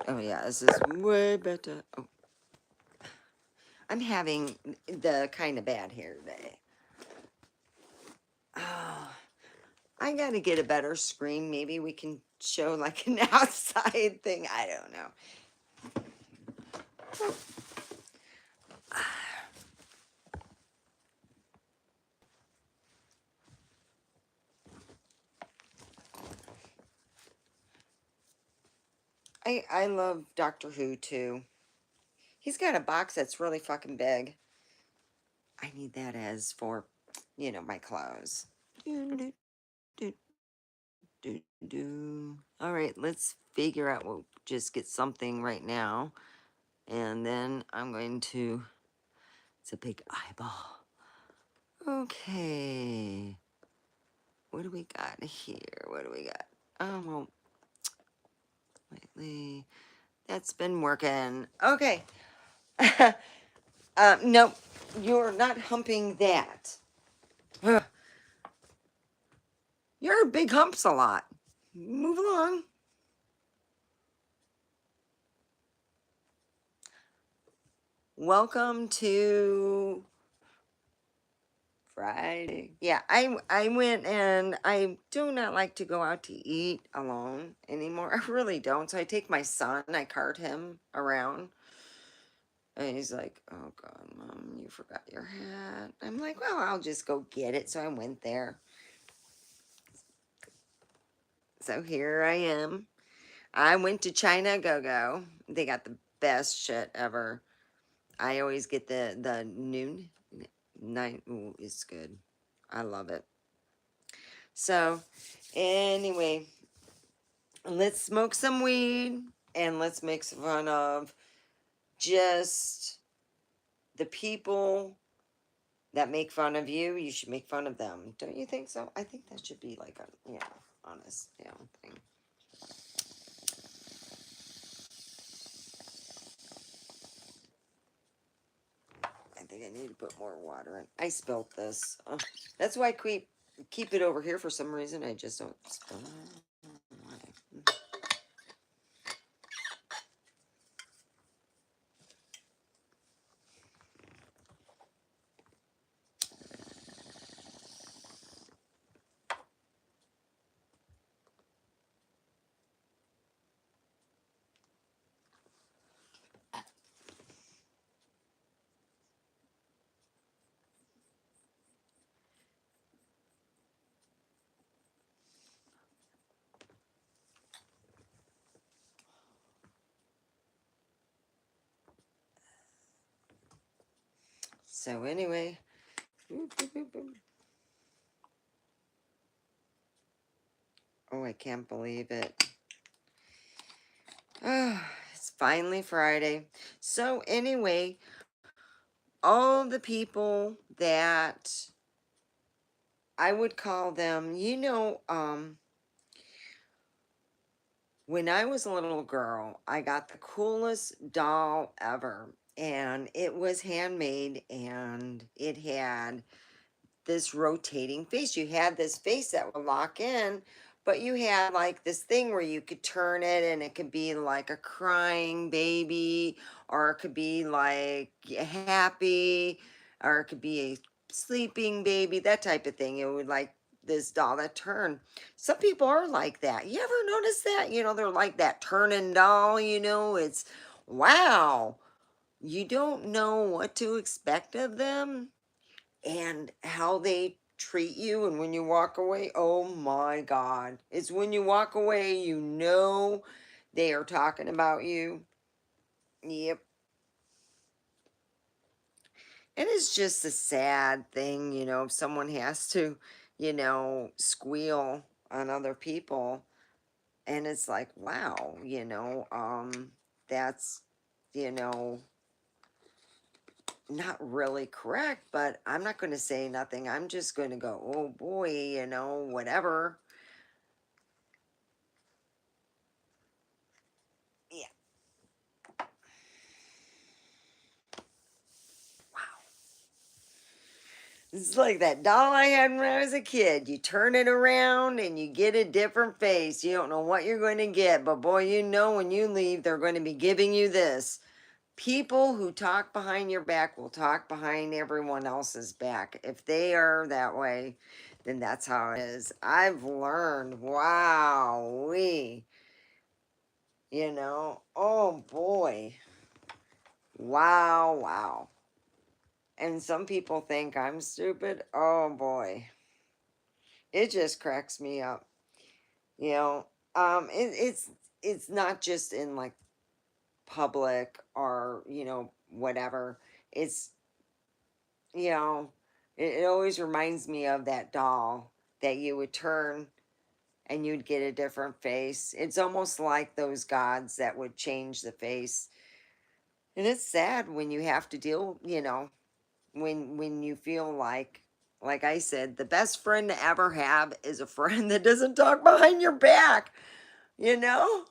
Oh yeah, this is way better. Oh, I'm having the kind of bad hair day. Oh, I gotta get a better screen. Maybe we can show like an outside thing. I don't know. I love Doctor Who too. He's got a box that's really fucking big. I need that as for, you know, my clothes. Do, do, do, do, do. All right, let's figure out. We'll just get something right now. And then I'm going to, it's a big eyeball. Okay. What do we got here? What do we got? Oh, well, lately, that's been working. Okay. No, you're not humping that. Ugh. Your big humps a lot. Move along. Welcome to Friday. Yeah, I went and I do not like to go out to eat alone anymore. I really don't. So I take my son, I cart him around. And he's like, "Oh God, Mom, you forgot your hat." I'm like, "Well, I'll just go get it." So I went there. So here I am. I went to China Go-Go. They got the best shit ever. I always get the noon night. Ooh, it's good. I love it. So anyway, let's smoke some weed and let's make some fun of just the people that make fun of you. You should make fun of them. Don't you think so? I think that should be like a, you know, honest, you know, thing. I think I need to put more water in. I spilled this. Oh, that's why I keep it over here for some reason. I just don't spill it. Why? So anyway, boop, boop, boop, boop. Oh, I can't believe it. Oh, it's finally Friday. So anyway, all the people that I would call them, you know, when I was a little girl, I got the coolest doll ever. And it was handmade and it had this rotating face. You had this face that would lock in, but you had like this thing where you could turn it and it could be like a crying baby, or it could be like happy, or it could be a sleeping baby, that type of thing. It would like this doll that turned. Some people are like that. You ever notice that? You know, they're like that turning doll, you know, it's wow. You don't know what to expect of them and how they treat you, and when you walk away, oh my God, it's when you walk away, you know they are talking about you. Yep. And it's just a sad thing, you know, if someone has to, you know, squeal on other people, and it's like, wow, you know, that's, you know, not really correct, but I'm not going to say nothing. I'm just going to go, oh boy, you know, whatever. Yeah. Wow. It's like that doll I had when I was a kid. You turn it around and you get a different face. You don't know what you're going to get, but boy, you know when you leave, they're going to be giving you this. People who talk behind your back will talk behind everyone else's back. If they are that way, then that's how it is. I've learned, wow, oh boy, wow, wow. And some people think I'm stupid. Oh boy, it just cracks me up. You know, it's not just in like public or whatever. It's you know, it always reminds me of that doll that you would turn and you'd get a different face. It's almost like those gods that would change the face. And it's sad when you have to deal, when you feel like I said, the best friend to ever have is a friend that doesn't talk behind your back, you know?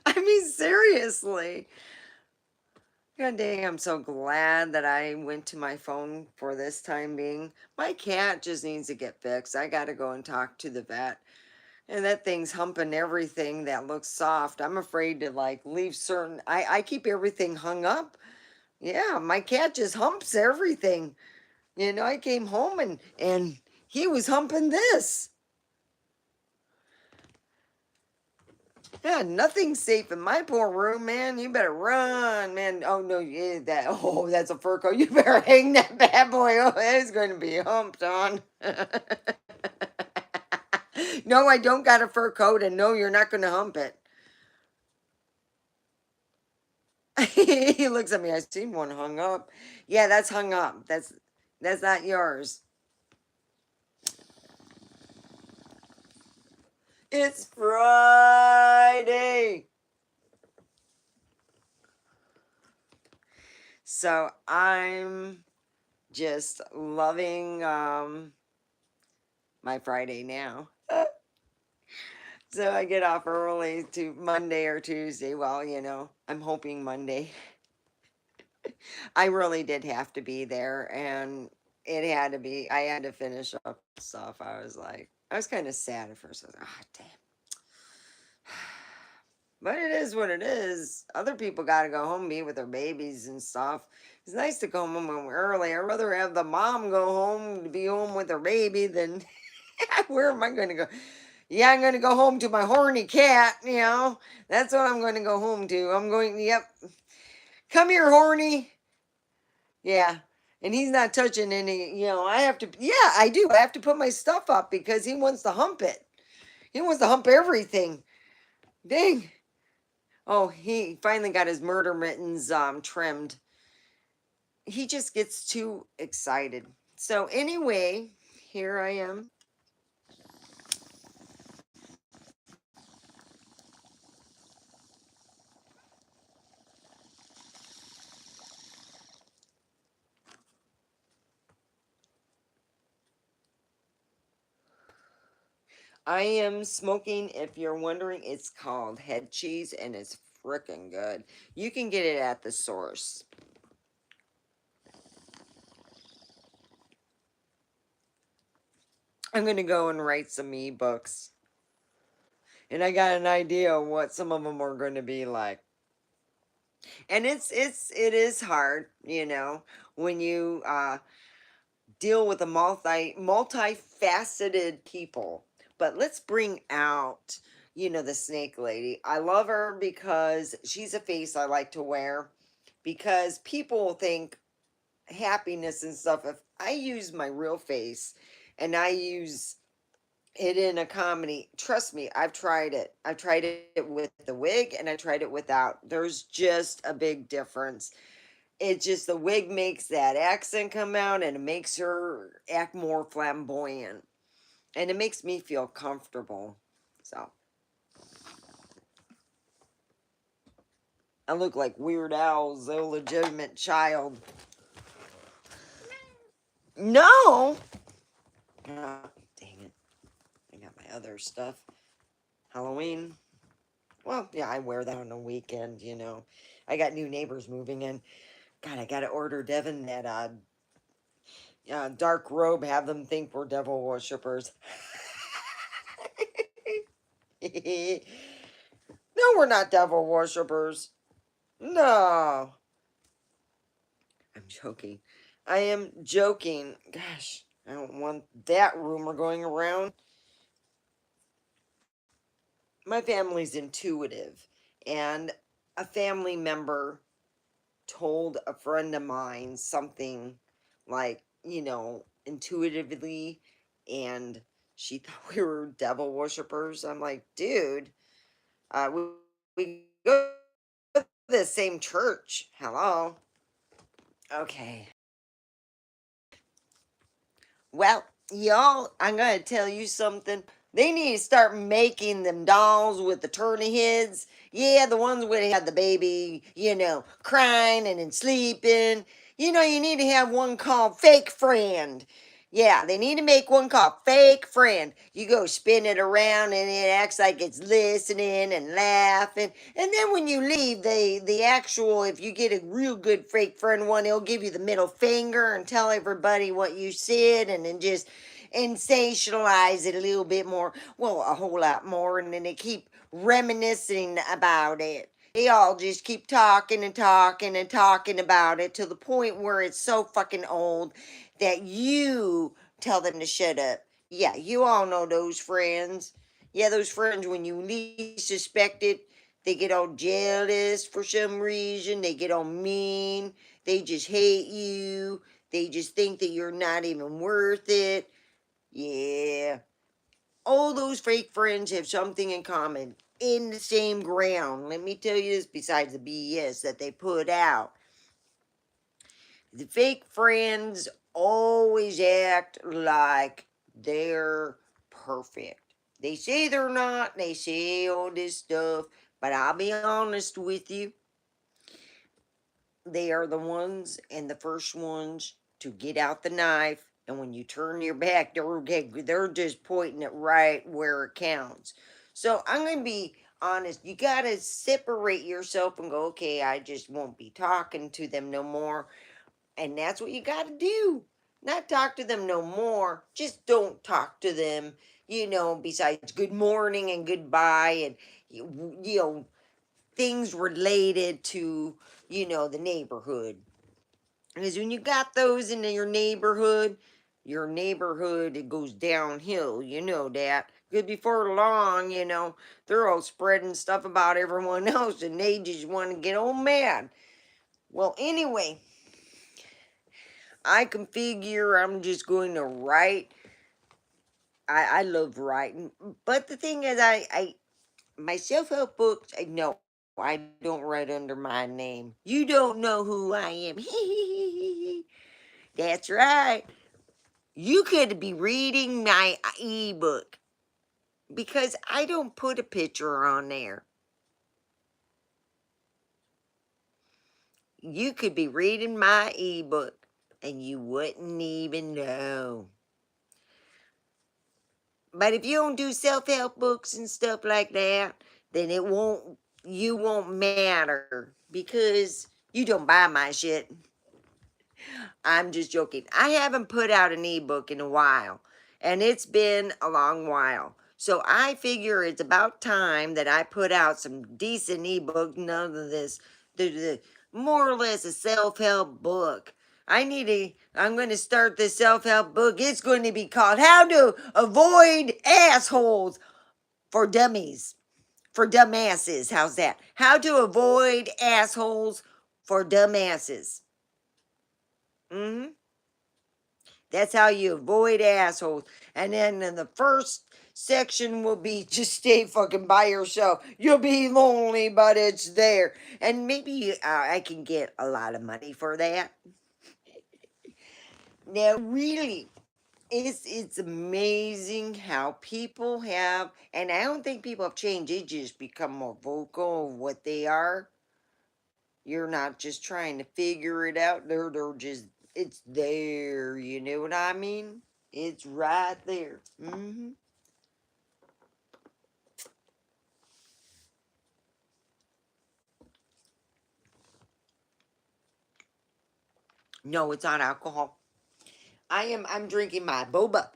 I mean, seriously. God dang, I'm so glad that I went to my phone for this time being. My cat just needs to get fixed. I got to go and talk to the vet. And that thing's humping everything that looks soft. I'm afraid to like leave certain. I keep everything hung up. Yeah, my cat just humps everything. I came home and he was humping this. Yeah, nothing's safe in my poor room, man. You better run, man. Oh no, yeah, that's a fur coat. You better hang that bad boy. Oh, it's going to be humped on. No, I don't got a fur coat, and no, you're not going to hump it. He looks at me. I seen one hung up. Yeah, that's hung up. That's not yours. It's Friday. So I'm just loving my Friday now. So I get off early to Monday or Tuesday. Well, I'm hoping Monday. I really did have to be there and it had to be, I had to finish up stuff. I was kind of sad at first. I was like, ah, damn. But it is what it is. Other people got to go home, be with their babies and stuff. It's nice to go home early. I'd rather have the mom go home to be home with her baby than where am I going to go? Yeah, I'm going to go home to my horny cat, That's what I'm going to go home to. Yep. Come here, horny. Yeah. And he's not touching any, I have to, yeah, I do. I have to put my stuff up because he wants to hump it. He wants to hump everything. Dang. Oh, he finally got his murder mittens trimmed. He just gets too excited. So anyway, here I am. I am smoking, if you're wondering, it's called head cheese and it's freaking good. You can get it at the source. I'm going to go and write some ebooks. And I got an idea of what some of them are going to be like. And it is hard, when you deal with a multifaceted people. But let's bring out, the snake lady. I love her because she's a face I like to wear because people think happiness and stuff. If I use my real face and I use it in a comedy, trust me, I've tried it. I've tried it with the wig and I tried it without. There's just a big difference. It just, the wig makes that accent come out and it makes her act more flamboyant. And it makes me feel comfortable. So I look like Weird Al's illegitimate child. No! Ah, dang it. I got my other stuff. Halloween. Well, yeah, I wear that on the weekend, I got new neighbors moving in. God, I gotta order Devin that dark robe. Have them think we're devil worshippers. No, we're not devil worshippers. No, I'm joking. I am joking. Gosh, I don't want that rumor going around. My family's intuitive, and a family member told a friend of mine something like, intuitively, and she thought we were devil worshippers. I'm like, dude, we go to the same church. Hello. Okay. Well, y'all, I'm gonna tell you something. They need to start making them dolls with the turny heads. Yeah, the ones where they had the baby, crying and then sleeping. You need to have one called Fake Friend. Yeah, they need to make one called Fake Friend. You go spin it around and it acts like it's listening and laughing. And then when you leave, the actual, if you get a real good Fake Friend one, it'll give you the middle finger and tell everybody what you said and then just sensationalize it a little bit more. Well, a whole lot more. And then they keep reminiscing about it. They all just keep talking and talking and talking about it to the point where it's so fucking old that you tell them to shut up. Yeah, you all know those friends. Yeah, those friends, when you least suspect it, they get all jealous for some reason. They get all mean. They just hate you. They just think that you're not even worth it. Yeah. All those fake friends have something in common in the same ground. Let me tell you this, besides the BS that they put out. The fake friends always act like they're perfect. They say they're not, they say all this stuff, but I'll be honest with you, they are the ones and the first ones to get out the knife. And when you turn your back, they're just pointing it right where it counts. So I'm going to be honest. You got to separate yourself and go, okay, I just won't be talking to them no more. And that's what you got to do. Not talk to them no more. Just don't talk to them, besides good morning and goodbye and, things related to, the neighborhood. Because when you got those in your neighborhood, it goes downhill. You know that. Because before long, they're all spreading stuff about everyone else and they just want to get all mad. Well, anyway, I can figure I'm just going to write. I love writing. But the thing is, my self-help books, no, I don't write under my name. You don't know who I am. That's right. You could be reading my ebook because I don't put a picture on there. You could be reading my ebook and you wouldn't even know. But if you don't do self-help books and stuff like that, then you won't matter because you don't buy my shit. I'm just joking. I haven't put out an ebook in a while, and it's been a long while. So I figure it's about time that I put out some decent ebook. None of this, the more or less a self-help book. I'm going to start this self-help book. It's going to be called How to Avoid Assholes for Dummies. For dumbasses. How's that? How to Avoid Assholes for Dumbasses. Mm-hmm. That's how you avoid assholes. And then in the first section will be just stay fucking by yourself. You'll be lonely, but it's there. And maybe I can get a lot of money for that. Now, really, it's amazing how people have, and I don't think people have changed. They just become more vocal of what they are. You're not just trying to figure it out. They're just, it's there. You know what I mean? It's right there. No, it's not alcohol. I'm drinking my boba.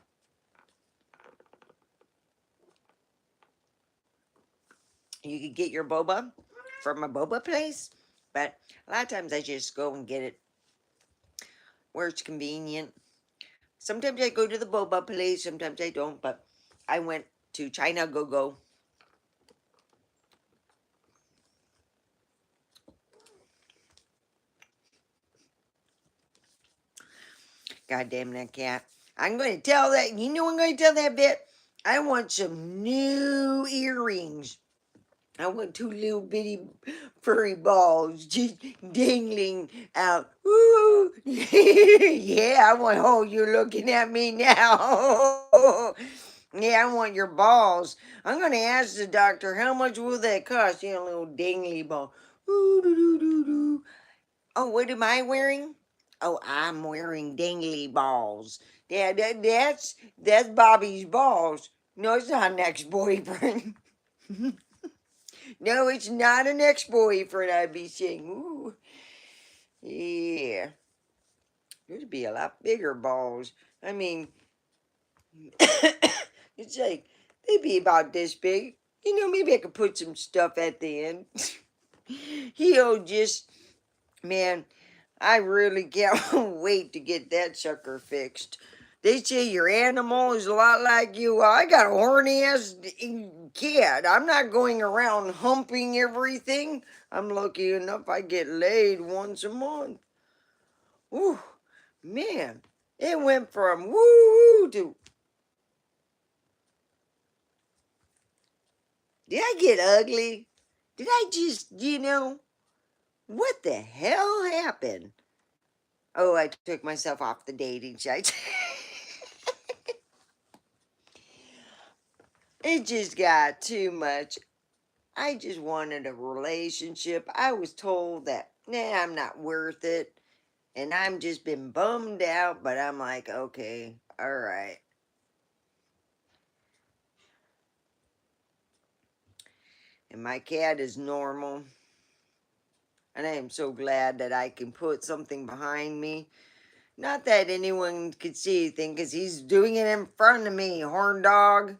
You could get your boba from a boba place, but a lot of times I just go and get it where it's convenient. Sometimes I go to the boba place, sometimes I don't, but I went to China Go Go. God damn that cat. I'm going to tell that, you know, I'm going to tell that bit. I want some new earrings. I want two little bitty furry balls just dangling out. Woo! Yeah, I want, oh, you're looking at me now. Yeah, I want your balls. I'm going to ask the doctor, how much will that cost? You know, little dangly ball. Ooh, doo, doo, doo, doo. Oh, what am I wearing? Oh, I'm wearing dangly balls. Yeah, that's Bobby's balls. No, it's not an ex-boyfriend. No, it's not an ex-boyfriend. I'd be saying, ooh, yeah, there'd be a lot bigger balls. I mean, it's like they'd be about this big. You know, maybe I could put some stuff at the end. He'll just, man, I really can't wait to get that sucker fixed. They say your animal is a lot like you. Well, I got a horny ass cat. I'm not going around humping everything. I'm lucky enough I get laid once a month. Ooh, man, it went from woo to. Did I get ugly? Did I just, what the hell happened? Oh, I took myself off the dating site. It just got too much. I just wanted a relationship. I was told that, nah, I'm not worth it. And I'm just been bummed out, but I'm like, okay, all right. And my cat is normal. And I am so glad that I can put something behind me. Not that anyone could see anything, because he's doing it in front of me, horn dog.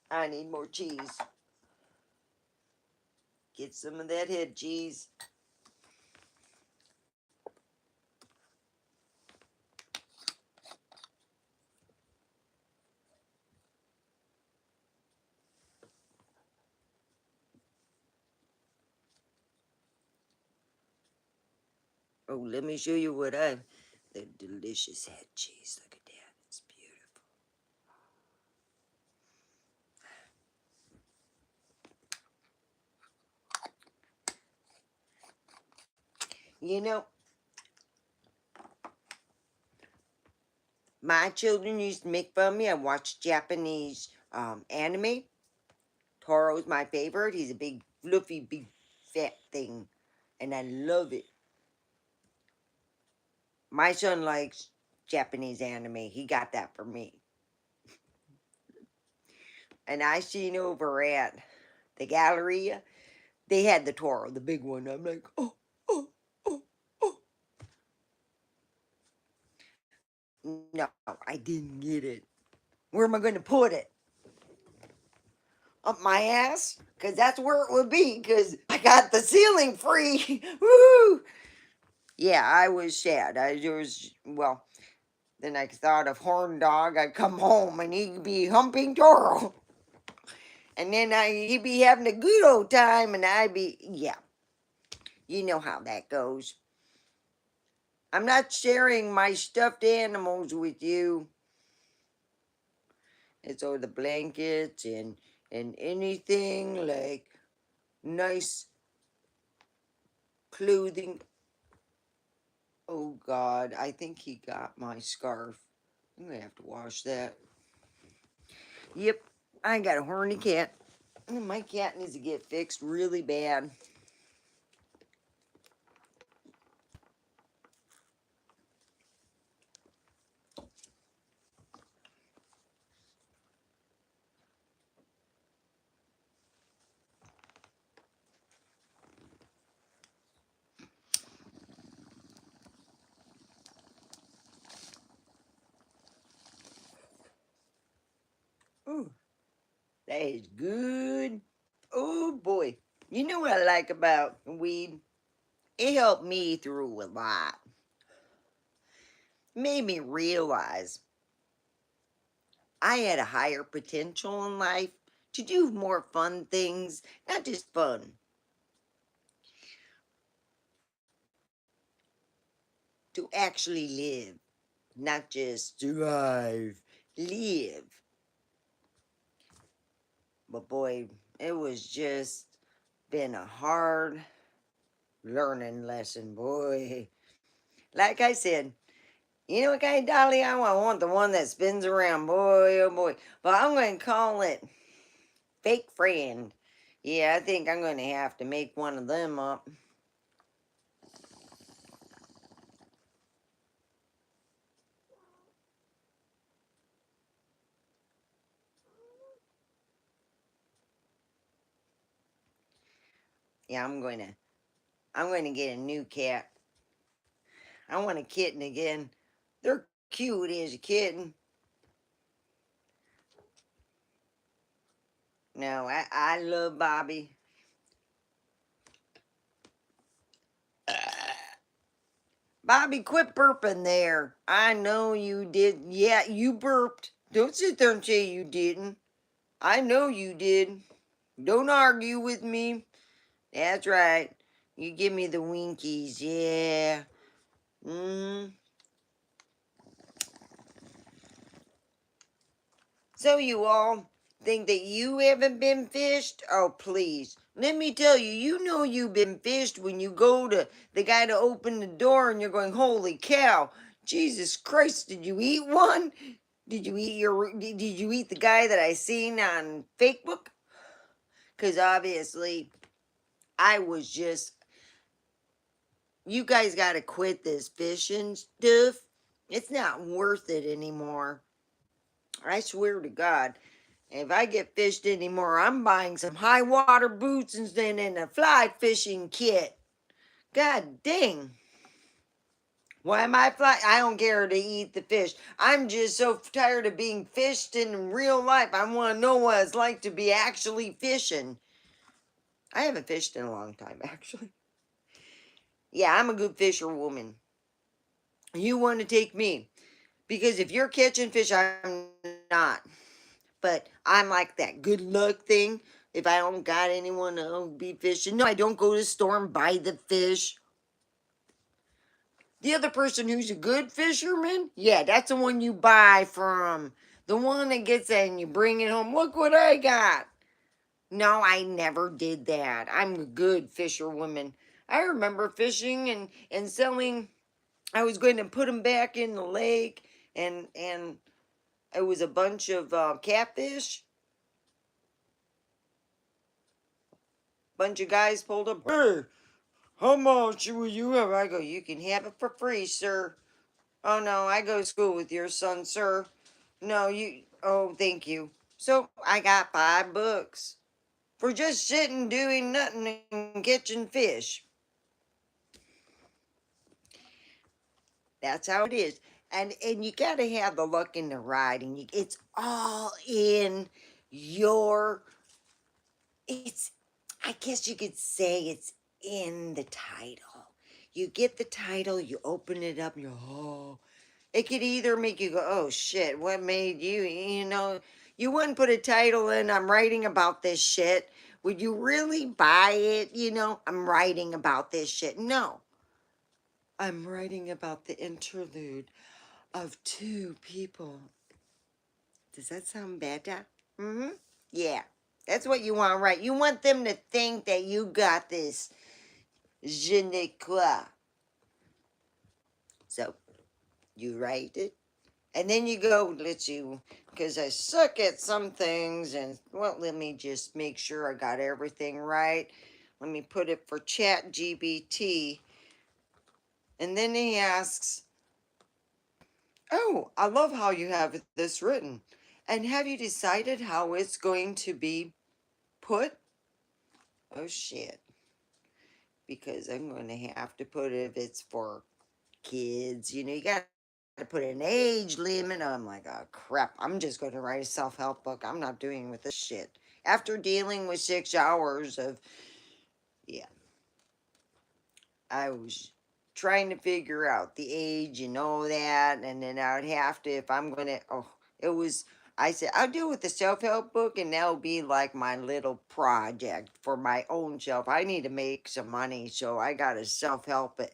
I need more cheese. Get some of that head cheese. Oh, let me show you what I've. The delicious head cheese. Look at that. It's beautiful. You know, my children used to make fun of me. I watched Japanese anime. Toro's my favorite. He's a big, fluffy, big, fat thing. And I love it. My son likes Japanese anime. He got that for me. And I seen over at the Galleria, they had the Toro, the big one. I'm like, oh, oh, oh, oh. No, I didn't get it. Where am I going to put it? Up my ass? Because that's where it would be, because I got the ceiling free. Woo! Yeah, I was sad. I was, well, then I thought of Horn Dog. I'd come home and he'd be humping Toro. And then he'd be having a good old time and I'd be, yeah, you know how that goes. I'm not sharing my stuffed animals with you. It's all the blankets and anything like nice clothing. Oh God, I think he got my scarf. I'm gonna have to wash that. Yep, I got a horny cat. My cat needs to get fixed really bad. is good. Oh boy. You know what I like about weed? It helped me through a lot. Made me realize I had a higher potential in life to do more fun things, not just fun, to actually live, not just survive, live. But boy, it was just been a hard learning lesson, boy. Like I said, you know what kind of dolly I want? I want the one that spins around, boy, oh boy. But I'm going to call it Fake Friend. Yeah, I think I'm going to have to make one of them up. Yeah, I'm going to get a new cat. I want a kitten again. They're cute as a kitten. No, I love Bobby. Bobby, quit burping there. I know you did. Yeah, you burped. Don't sit there and say you didn't. I know you did. Don't argue with me. That's right. You give me the winkies. Yeah. Mm. So you all think that you haven't been fished? Oh, please. Let me tell you, you know you've been fished when you go to the guy to open the door and you're going, holy cow, Jesus Christ, did you eat one? Did you eat the guy that I seen on Facebook? Because obviously I was just, you guys got to quit this fishing stuff. It's not worth it anymore. I swear to God. If I get fished anymore, I'm buying some high water boots and a fly fishing kit. God dang. Why am I fly? I don't care to eat the fish. I'm just so tired of being fished in real life. I want to know what it's like to be actually fishing. I haven't fished in a long time, actually. Yeah, I'm a good fisherwoman. You want to take me. Because if you're catching fish, I'm not. But I'm like that good luck thing. If I don't got anyone to be fishing, no, I don't go to the store and buy the fish. The other person who's a good fisherman, yeah, that's the one you buy from. The one that gets it and you bring it home. Look what I got. No, I never did that. I'm a good fisherwoman. I remember fishing and selling. I was going to put them back in the lake, and it was a bunch of catfish. Bunch of guys pulled up. Hey, how much will you have? I go, you can have it for free, sir. Oh no, I go to school with your son, sir. No, oh, thank you. So I got $5 for just sitting doing nothing and catching fish. That's how it is. And you gotta have the luck in the ride, and it's all in your, it's, I guess you could say it's in the title. You get the title, you open it up, and you're, oh, it could either make you go, oh shit, what made you, you wouldn't put a title in, I'm writing about this shit. Would you really buy it? I'm writing about this shit. No, I'm writing about the interlude of two people. Does that sound better? Mm-hmm. Yeah, that's what you want to write. You want them to think that you got this je ne quoi. So you write it. And then you go, because I suck at some things, and, well, let me just make sure I got everything right. Let me put it for Chat GBT. And then he asks, oh, I love how you have this written. And have you decided how it's going to be put? Oh, shit. Because I'm going to have to put it if it's for kids. You got to put an age limit. I'm like, oh, crap. I'm just going to write a self-help book. I'm not doing with this shit. after dealing with 6 hours of, yeah, I was trying to figure out the age and all that, and then I would have to, if I'm gonna, oh, it was, I said, I'll deal with the self-help book, and that'll be like my little project for my own self. I need to make some money, so I gotta self-help it.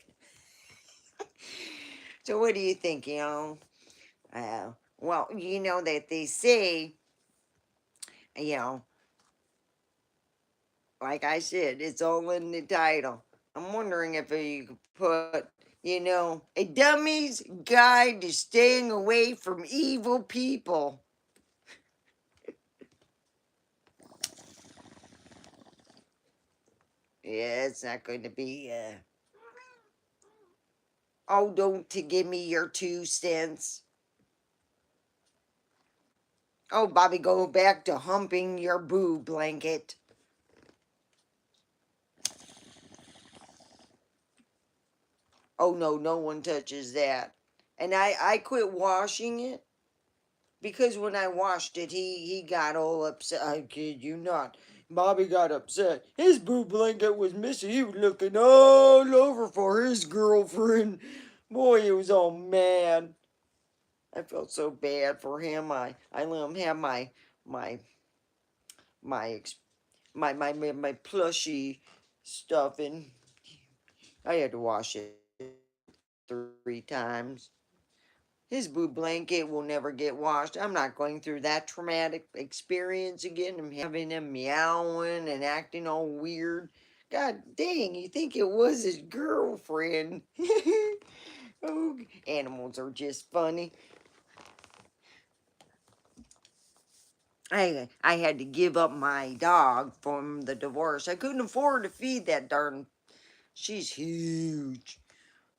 So what do you think, well, you know that they say, you know, like I said, it's all in the title. I'm wondering if you could put, a dummy's guide to staying away from evil people. Yeah, it's not going to be, oh, don't to give me your 2 cents. Oh, Bobby, go back to humping your boo blanket. Oh, no, no one touches that. And I quit washing it because when I washed it, he got all upset. I kid you not. Bobby got upset. His boo blanket was missing. He was looking all over for his girlfriend. Boy, he was all mad. I felt so bad for him. I let him have my my ex- my plushy stuff, and I had to wash it 3 times. His boo blanket will never get washed. I'm not going through that traumatic experience again. I'm having him meowing and acting all weird. God dang, you think it was his girlfriend. Oh, animals are just funny. I had to give up my dog from the divorce. I couldn't afford to feed that darn. She's huge.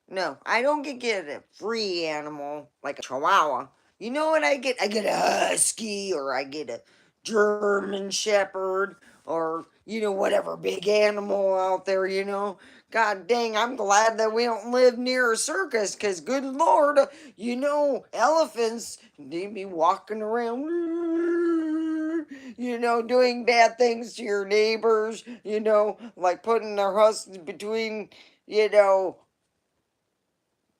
No, I don't get a free animal like a chihuahua. You know what I get? I get a husky, or I get a German shepherd, or whatever big animal out there. God dang, I'm glad that we don't live near a circus, cuz good lord, elephants, they be walking around, doing bad things to your neighbors, like putting their husks between, you know,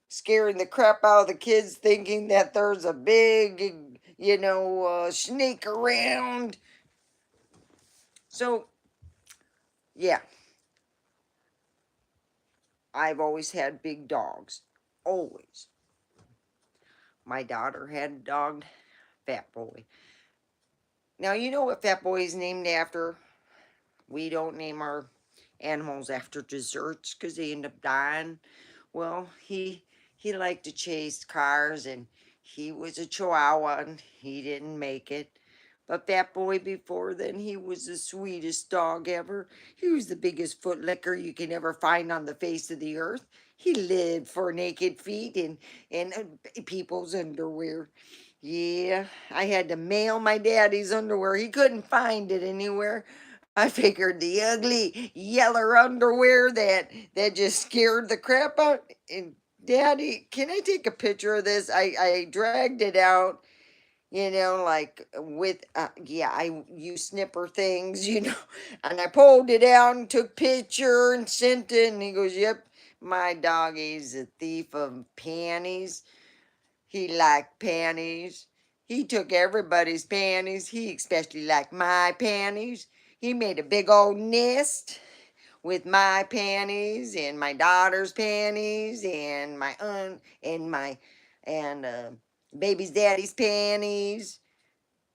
scaring the crap out of the kids, thinking that there's a big, snake around. So, yeah, I've always had big dogs. Always. My daughter had a dog, Fat Boy. Now, you know what Fat Boy is named after? We don't name our animals after desserts because they end up dying. Well, he liked to chase cars, and he was a Chihuahua, and he didn't make it. But Fat Boy before then, he was the sweetest dog ever. He was the biggest footlicker you can ever find on the face of the earth. He lived for naked feet and people's underwear. Yeah, I had to mail my daddy's underwear. He couldn't find it anywhere. I figured the ugly yeller underwear that just scared the crap out. And Daddy, can I take a picture of this? I dragged it out, like with yeah, I use snipper things, and I pulled it out and took picture and sent it. And he goes, "Yep, my doggy's a thief of panties. He liked panties. He took everybody's panties. He especially liked my panties. He made a big old nest with my panties and my daughter's panties and my baby's daddy's panties.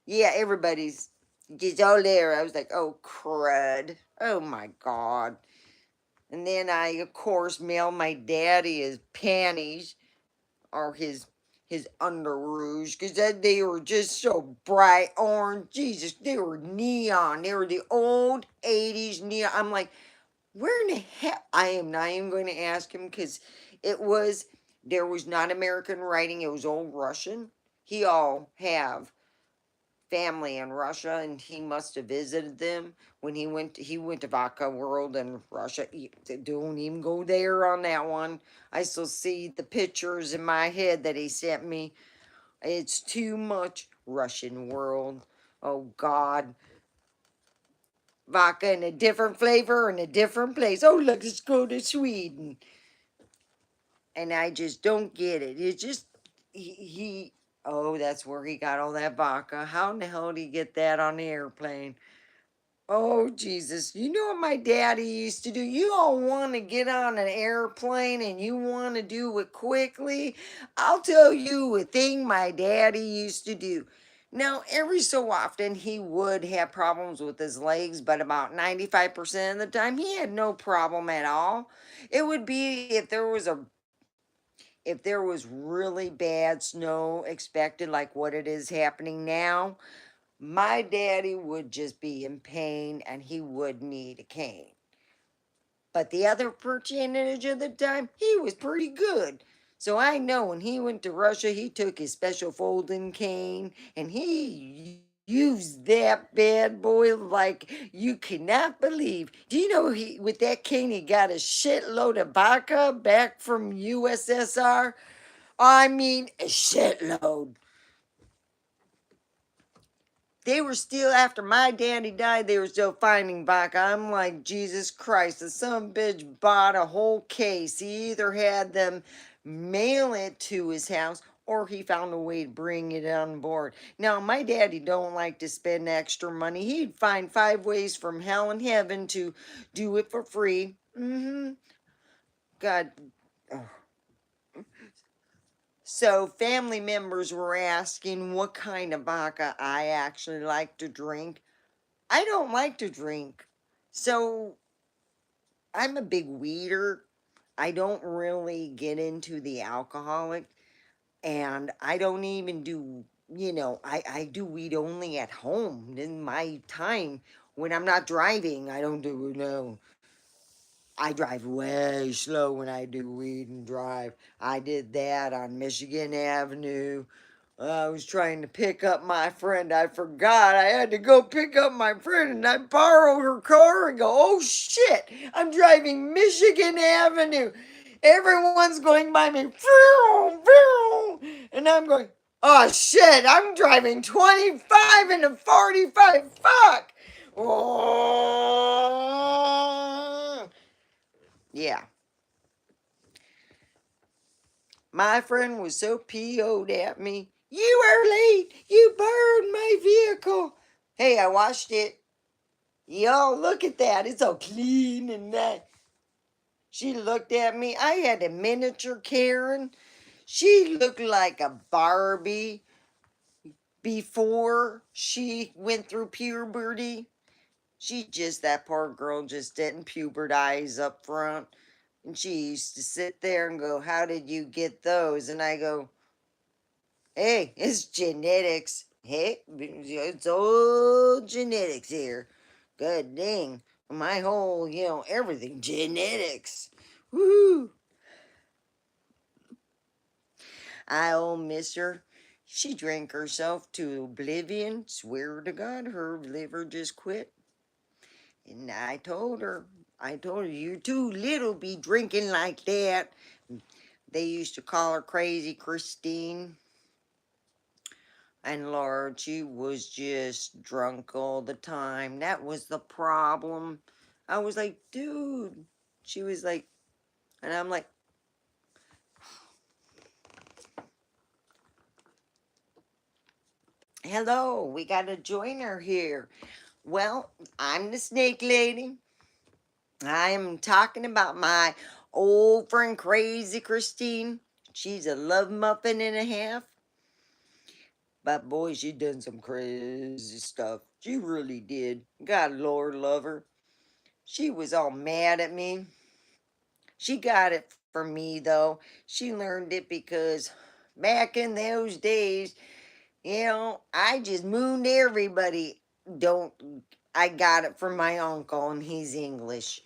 Yeah, everybody's just all there. I was like, oh crud. Oh my god. And then I of course mailed my daddy his panties, or his under rouge, because they were just so bright orange. Jesus, they were neon. They were the old 80s neon. I'm like, where in the hell? I am not even going to ask him, because there was not American writing. It was old Russian. He all have family in Russia, and he must have visited them when he went to Vodka World in Russia. Don't even go there on that one. I still see the pictures in my head that he sent me. It's too much Russian World. Oh God. vodka in a different flavor in a different place. Oh, let's go to Sweden. And I just don't get it. It just, he oh, that's where he got all that vodka. How in the hell did he get that on the airplane? Oh, Jesus. You know what my daddy used to do? You all want to get on an airplane and you want to do it quickly? I'll tell you a thing my daddy used to do. Now, every so often he would have problems with his legs, but about 95% of the time he had no problem at all. It would be if there was really bad snow expected like what it is happening now, my daddy would just be in pain and he would need a cane. But the other percentage of the time, he was pretty good. So I know when he went to Russia, he took his special folding cane and he used that bad boy like you cannot believe. Do you know he with that cane he got a shitload of vodka back from USSR? I mean a shitload. They were still, after my daddy died, they were still finding vodka. I'm like, Jesus Christ, the son of a bitch bought a whole case. He either had them mail it to his house or he found a way to bring it on board. Now, my daddy don't like to spend extra money. He'd find 5 ways from hell and heaven to do it for free. God. Oh. So family members were asking what kind of vodka I actually like to drink. I don't like to drink. So I'm a big weeder. I don't really get into the alcoholic. And I don't even do, I do weed only at home in my time when I'm not driving. I don't do, no. I drive way slow when I do weed and drive. I did that on Michigan Avenue. I was trying to pick up my friend. I forgot I had to go pick up my friend and I borrowed her car and go, oh shit, I'm driving Michigan Avenue. Everyone's going by me. And I'm going, oh shit, I'm driving 25 and a 45. Fuck. Oh. Yeah. My friend was so PO'd at me. You are late. You borrowed my vehicle. Hey, I washed it. Yo, look at that. It's all clean and nice. She looked at me. I had a miniature Karen. She looked like a Barbie before she went through puberty. That poor girl just didn't pubertize up front. And she used to sit there and go, how did you get those? And I go, hey, it's genetics. Hey, it's all genetics here. God dang. My whole, everything. Genetics. Woo. I old miss her. She drank herself to oblivion. Swear to God, her liver just quit. And I told her, you're too little to be drinking like that. They used to call her Crazy Christine. And Lord, she was just drunk all the time. That was the problem. I was like, dude. She was like, and I'm like, hello, we got a joiner here. Well, I'm the snake lady. I am talking about my old friend Crazy Christine. She's a love muffin and a half. But boy, she done some crazy stuff. She really did. God, Lord love her. She was all mad at me. She got it from me, though. She learned it because back in those days, I just mooned everybody. Don't, I got it from my uncle, and he's English.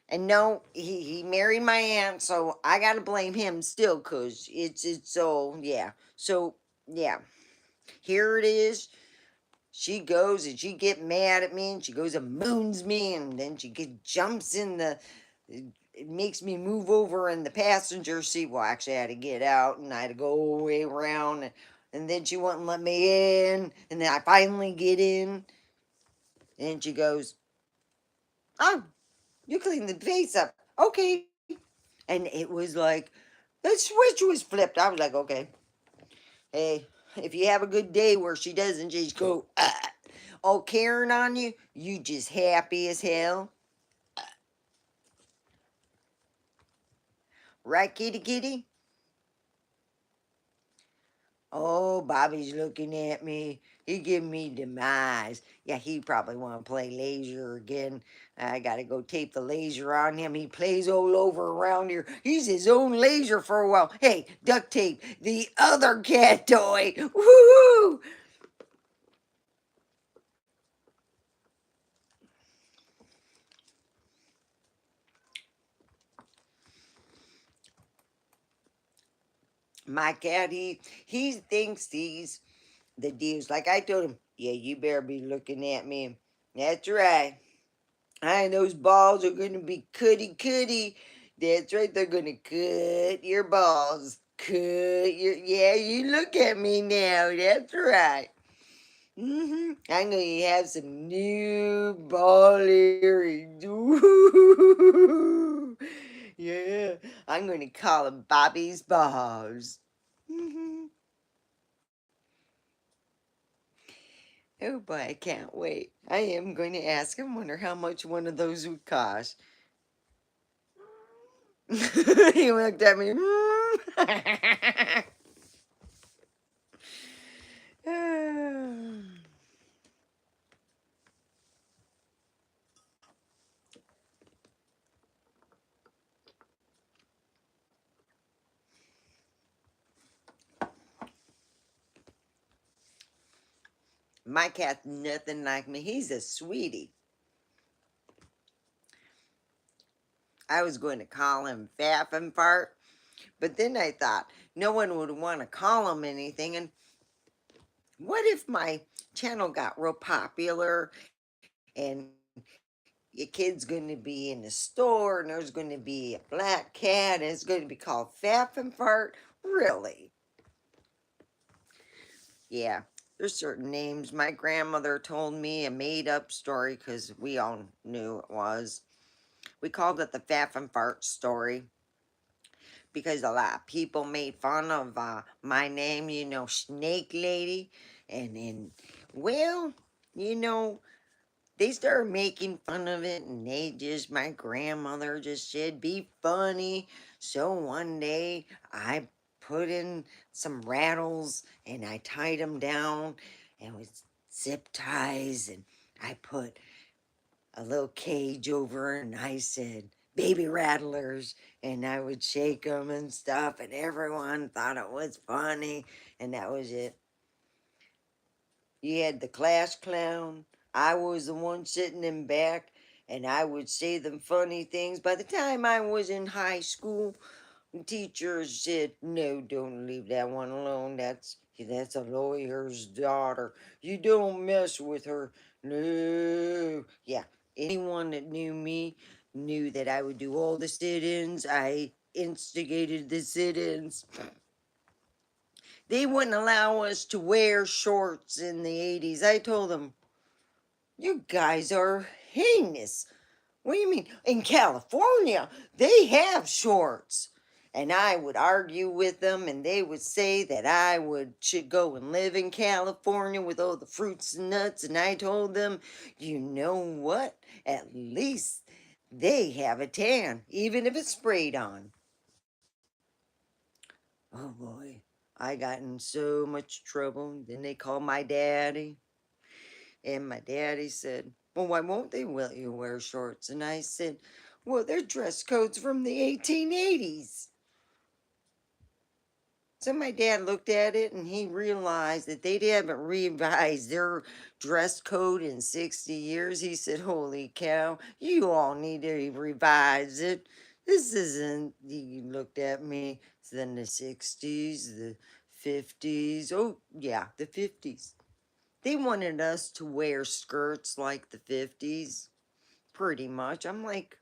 And no, he married my aunt, so I gotta blame him still, cause it's so, yeah. So, yeah, here it is. She goes and she get mad at me and she goes and moons me and then jumps in it makes me move over in the passenger seat. Well, actually I had to get out and I had to go all the way around and then she wouldn't let me in and then I finally get in and she goes, Oh, you clean the face up. Okay. And it was like, the switch was flipped. I was like, okay, hey, if you have a good day where she doesn't just go, all Karen on you, you just happy as hell. Right, kitty kitty? Oh, Bobby's looking at me. He giving me demise. Yeah, he probably want to play laser again. I gotta go tape the laser on him. He plays all over around here. He's his own laser for a while. Hey, duct tape, the other cat toy. Woohoo! My cat, he thinks he's the deals. Like I told him, yeah, you better be looking at me. That's right. And those balls are gonna be cutty. That's right, they're gonna cut your balls. Cut your, yeah, you look at me now. That's right. I'm gonna have some new ball earrings. Ooh. Yeah, I'm gonna call them Bobby's balls. Oh boy, I can't wait. I am going to ask him, wonder how much one of those would cost. He looked at me. My cat's nothing like me. He's a sweetie. I was going to call him Faff and Fart, but then I thought no one would want to call him anything. And what if my channel got real popular and your kid's going to be in the store and there's going to be a black cat and it's going to be called Faff and Fart? Really? Yeah, there's certain names. My grandmother told me a made up story because we all knew it was. We called it the Faff and Fart story because a lot of people made fun of my name, Snake Lady. And then, well, you know, they started making fun of it, and my grandmother just said, be funny. So one day I put in some rattles and I tied them down and with zip ties, and I put a little cage over and I said, baby rattlers, and I would shake them and stuff, and everyone thought it was funny, and that was it. You had the class clown. I was the one sitting in back, and I would say them funny things. By the time I was in high school, teachers said, "No, don't leave that one alone. That's a lawyer's daughter. You don't mess with her. No." Yeah, anyone that knew me knew that I would do all the sit-ins. I instigated the sit-ins. They wouldn't allow us to wear shorts in the 80s. I told them, you guys are heinous. What do you mean? In California, they have shorts. And I would argue with them, and they would say that should go and live in California with all the fruits and nuts. And I told them, you know what? At least they have a tan, even if it's sprayed on. Oh boy, I got in so much trouble. Then they called my daddy, and my daddy said, well, why won't they let you wear shorts? And I said, well, they're dress codes from the 1880s. So my dad looked at it and he realized that they haven't revised their dress code in 60 years. He said, holy cow, you all need to revise it. This isn't, he looked at me, it's in the 60s, the 50s. Oh, yeah, the 50s. They wanted us to wear skirts like the 50s, pretty much. I'm like,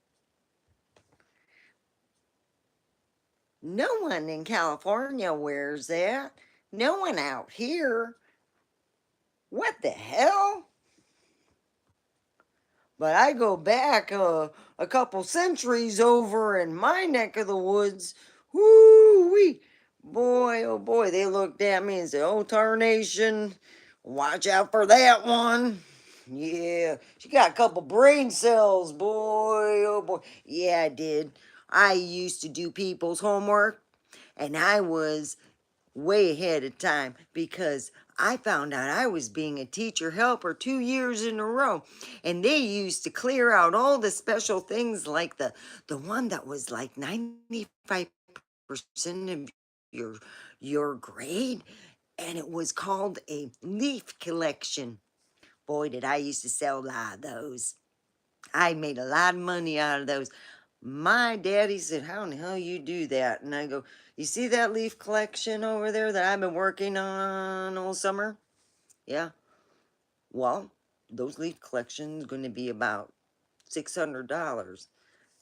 no one in California wears that. No one out here. What the hell? But I go back a couple centuries over in my neck of the woods. Whoo wee. Boy, oh boy, they looked at me and said, "Oh, tarnation, watch out for that one." Yeah, she got a couple brain cells, boy, oh boy. Yeah, I did. I used to do people's homework, and I was way ahead of time because I found out I was being a teacher helper 2 years in a row. And they used to clear out all the special things like the one that was like 95% of your your grade. And it was called a leaf collection. Boy, did I used to sell a lot of those. I made a lot of money out of those. My daddy said, "How in the hell you do that?" And I go, "You see that leaf collection over there that I've been working on all summer? Yeah. Well, those leaf collections going to be about $600.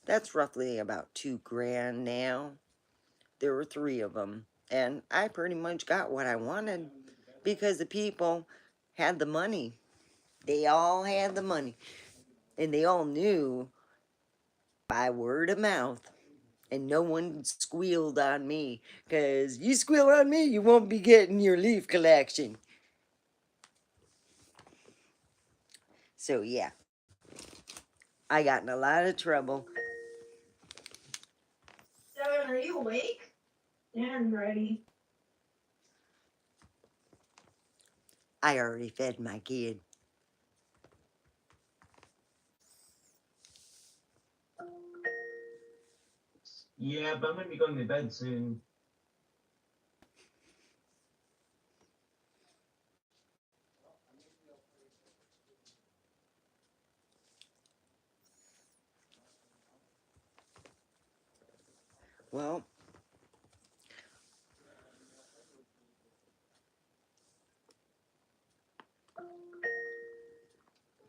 That's roughly about 2 grand now. There were three of them. And I pretty much got what I wanted because the people had the money. They all had the money. And they all knew by word of mouth. And no one squealed on me. Because you squeal on me, you won't be getting your leaf collection. So, yeah, I got in a lot of trouble. Seven, are you awake? Yeah, I'm ready. I already fed my kid. Yeah, but I'm gonna be going to bed soon. Well,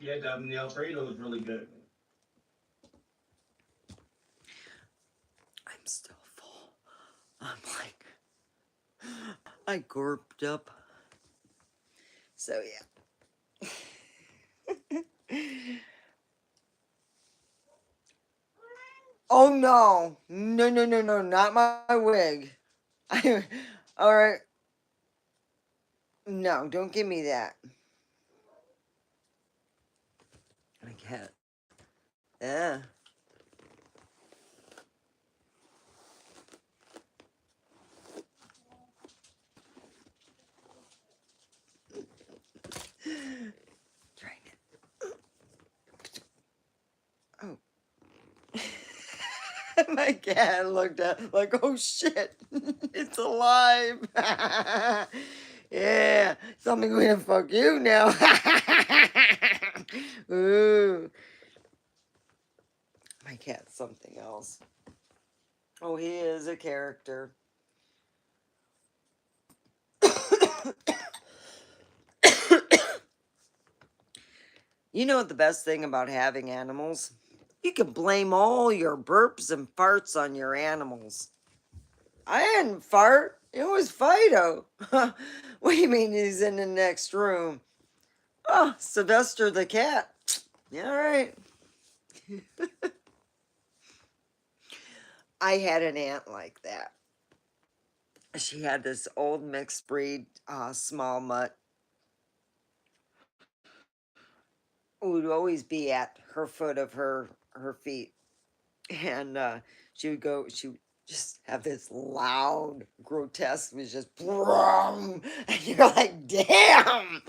Yeah, Devin, the Alfredo is really good. I'm still full. I'm like, I gorped up. So, yeah. Oh, no. No, no, no, no. Not my wig. All right. No, don't give me that. I can't. Yeah. Trying it. Oh. My cat looked at like, oh shit, it's alive. Yeah, something gonna fuck you now. Ooh, my cat's something else. Oh, he is a character. You know what the best thing about having animals? You can blame all your burps and farts on your animals. I didn't fart. It was Fido. What do you mean he's in the next room? Oh, Sylvester the cat. Yeah, all right. I had an aunt like that. She had this old mixed breed small mutt who would always be at her foot of her feet. And she would go, she would just have this loud, grotesque, was just, brum, and you're like, damn.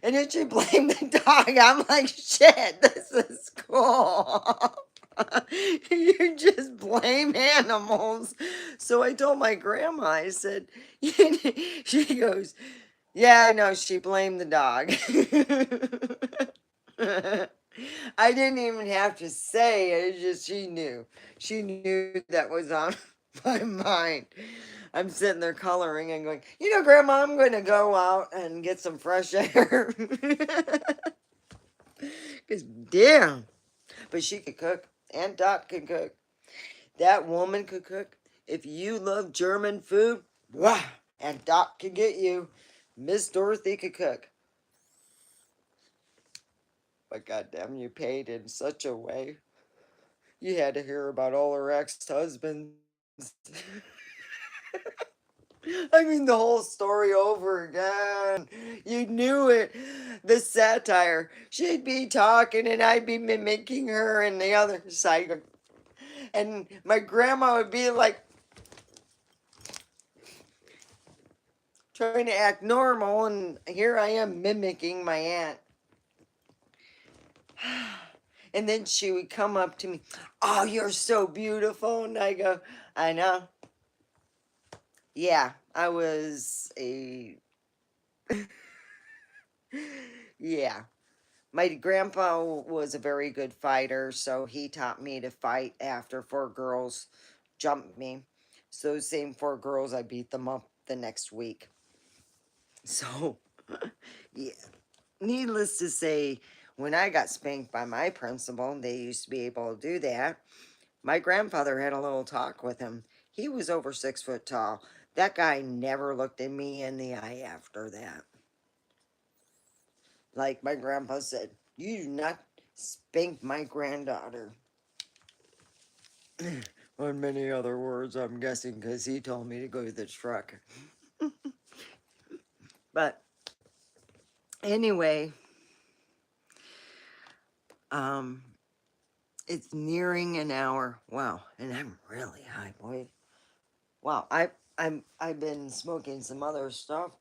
And then she blamed the dog. I'm like, shit, this is cool. You just blame animals. So I told my grandma, I said, she goes, yeah, I know, she blamed the dog. I didn't even have to say it, it's just she knew. She knew that was on my mind. I'm sitting there coloring and going, you know, Grandma, I'm going to go out and get some fresh air. Because, damn. But she could cook. Aunt Dot could cook. That woman could cook. If you love German food, wow, Aunt Dot could get you. Miss Dorothy could cook. But goddamn, you paid in such a way. You had to hear about all her ex-husbands. I mean, the whole story over again. You knew it. The satire. She'd be talking and I'd be mimicking her, and the other side. And my grandma would be like trying to act normal, and here I am mimicking my aunt. And then she would come up to me, "Oh, you're so beautiful." And I go, "I know. Yeah, I was a." Yeah. My grandpa was a very good fighter, so he taught me to fight after four girls jumped me. So, those same four girls, I beat them up the next week. So, yeah. Needless to say, when I got spanked by my principal, they used to be able to do that. My grandfather had a little talk with him. He was over 6 foot tall. That guy never looked at me in the eye after that. Like my grandpa said, "You do not spank my granddaughter." On many other words, I'm guessing, because he told me to go to the truck. But anyway, um, it's nearing an hour. Wow, and I'm really high, boy. Wow, I've been smoking some other stuff